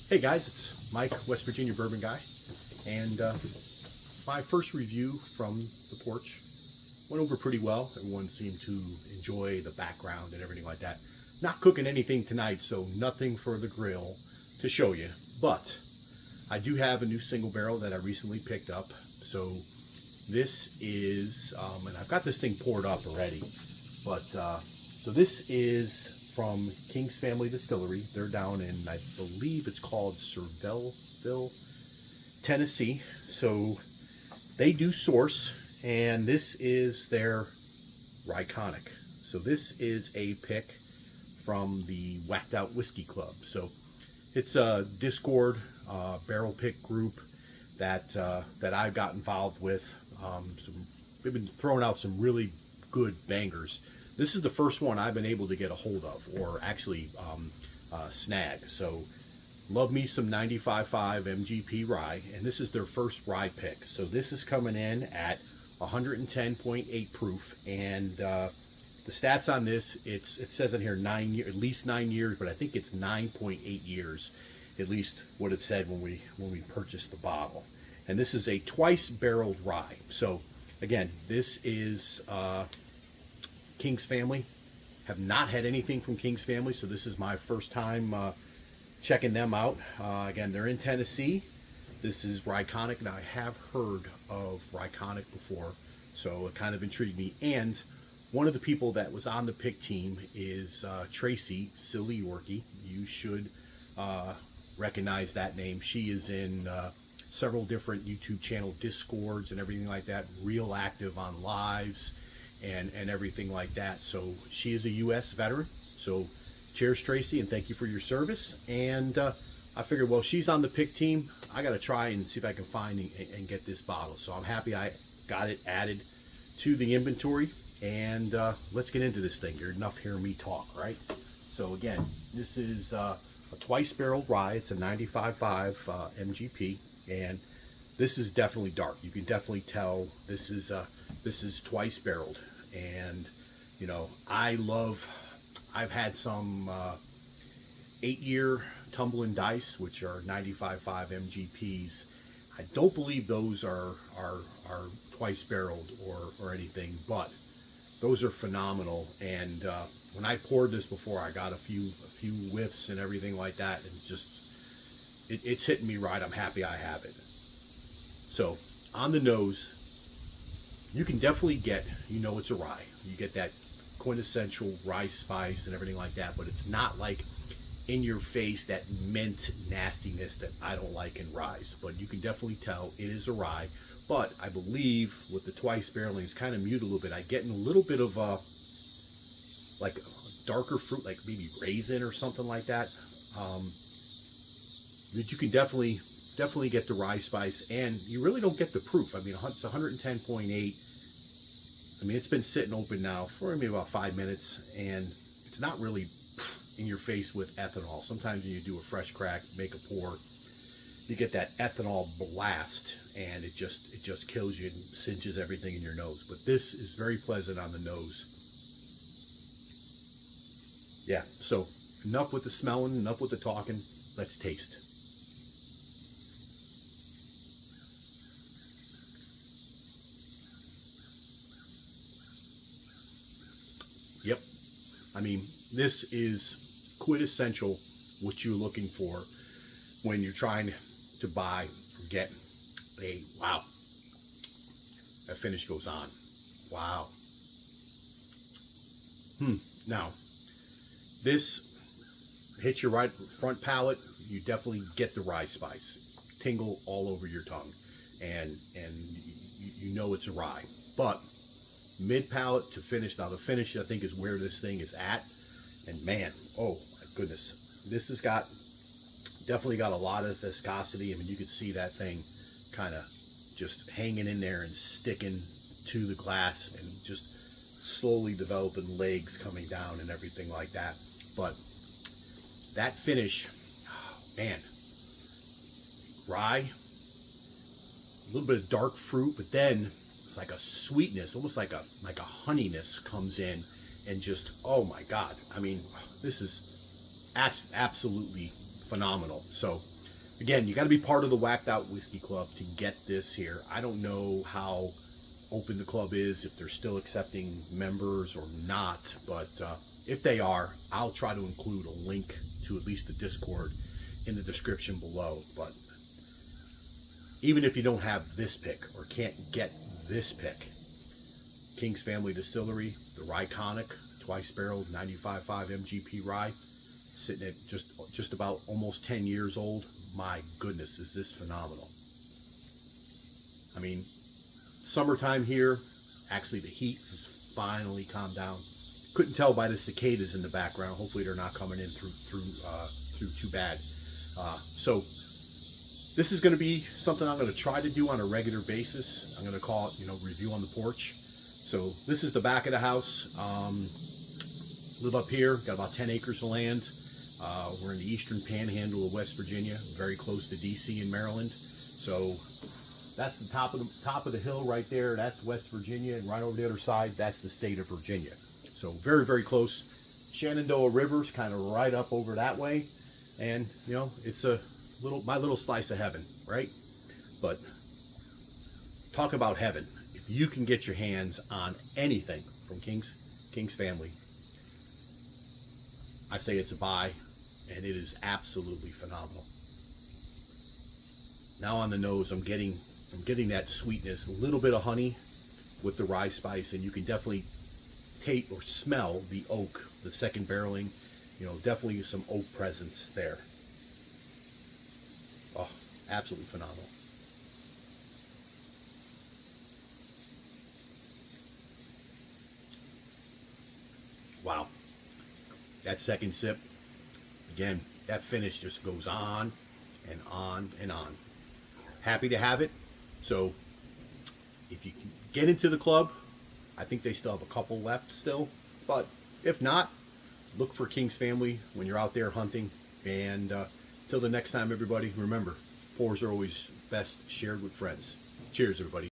Hey guys, it's Mike, West Virginia Bourbon Guy, and my first review from the porch went over pretty well. Everyone seemed to enjoy the background and everything like that. Not cooking anything tonight, so nothing for the grill to show you, but I do have a new single barrel that I recently picked up. So this is, and I've got this thing poured up already, but so this is from King's Family Distillery. They're down in, I believe it's called Cervellville, Tennessee. So they do source, and this is their Ryeconic. So this is a pick from the Wacked Out Whiskey Club. So it's a Discord barrel pick group that I've got involved with. They've been throwing out some really good bangers. This is the first one I've been able to get a hold of, or actually snag. So love me some 95.5 MGP rye, and this is their first rye pick. So this is coming in at 110.8 proof, and the stats on this, it says in here at least 9 years, but I think it's 9.8 years, at least what it said when we purchased the bottle. And this is a Twice Barreled Rye. So again, this is King's Family. Have not had anything from King's Family, so this is my first time checking them out. Again, they're in Tennessee. This is Ryeconic. Now, I have heard of Ryeconic before, so it kind of intrigued me. And one of the people that was on the pick team is Tracy Silly Yorkie. You should recognize that name. She is in several different YouTube channel Discords and everything like that, real active on lives and everything like that. So she is a U.S. veteran. So cheers, Tracy, and thank you for your service. And I figured, well, she's on the pick team. I got to try and see if I can find and get this bottle. So I'm happy I got it added to the inventory. And let's get into this thing. You're enough hearing me talk, right? So again, this is a Twice Barreled Rye. It's a 95.5 MGP, and this is definitely dark. You can definitely tell this is twice barreled. And you know, I've had some 8-year Tumbling Dice, which are 95.5 MGPs. I don't believe those are twice barreled or anything, but those are phenomenal. And when I poured this before, I got a few whiffs and everything like that, and it's hitting me right. I'm happy I have it. So on the nose, you can definitely get, it's a rye. You get that quintessential rye spice and everything like that, but it's not like in your face, that mint nastiness that I don't like in ryes. But you can definitely tell it is a rye. But I believe with the twice barreling, it's kind of muted a little bit. I get in a little bit of like a darker fruit, like maybe raisin or something like that. That you can definitely get the rye spice, and you really don't get the proof. I mean, it's 110.8. I mean, it's been sitting open now for maybe about 5 minutes, and it's not really in your face with ethanol. Sometimes when you do a fresh crack, make a pour, you get that ethanol blast, and it just kills you and cinches everything in your nose. But this is very pleasant on the nose. Yeah, so enough with the smelling, enough with the talking. Let's taste. Yep. I mean, this is quintessential what you're looking for when you're trying to buy or get a, wow, that finish goes on. Wow. Now, this hits your right front palate. You definitely get the rye spice. Tingle all over your tongue. And you know it's a rye. But mid palate to finish. Now the finish, I think, is where this thing is at. And man, oh my goodness, this has definitely got a lot of viscosity. I mean, you could see that thing kind of just hanging in there and sticking to the glass and just slowly developing legs coming down and everything like that. But that finish, oh man, rye, a little bit of dark fruit, but then it's like a sweetness, almost like a honeyness comes in, and just, oh my God. I mean, this is absolutely phenomenal. So Again, you got to be part of the Whacked Out Whiskey Club to get this here. I don't know how open the club is, if they're still accepting members or not, but if they are, I'll try to include a link to at least the Discord in the description below. But even if you don't have this pick or can't get this pick, King's Family Distillery, the Ryeconic, Twice Barreled 95.5 MGP Rye, sitting at just about almost 10 years old. My goodness, is this phenomenal. I mean, summertime here, actually the heat has finally calmed down. Couldn't tell by the cicadas in the background. Hopefully they're not coming in through too bad. So this is going to be something I'm going to try to do on a regular basis. I'm going to call it, review on the porch. So this is the back of the house. Live up here, got about 10 acres of land. We're in the eastern panhandle of West Virginia, very close to DC and Maryland. So that's the top of the hill right there. That's West Virginia, and right over the other side, that's the state of Virginia. So very, very close. Shenandoah River's kind of right up over that way, and it's my little slice of heaven, right? But talk about heaven. If you can get your hands on anything from King's Family, I say it's a buy, and it is absolutely phenomenal. Now on the nose, I'm getting that sweetness, a little bit of honey with the rye spice, and you can definitely taste or smell the oak, the second barreling, definitely some oak presence there. Oh, absolutely phenomenal. Wow. That second sip, again, that finish just goes on and on and on. Happy to have it. So if you can get into the club, I think they still have a couple left still. But if not, look for King's Family when you're out there hunting. And till the next time, everybody, remember, pours are always best shared with friends. Cheers, everybody.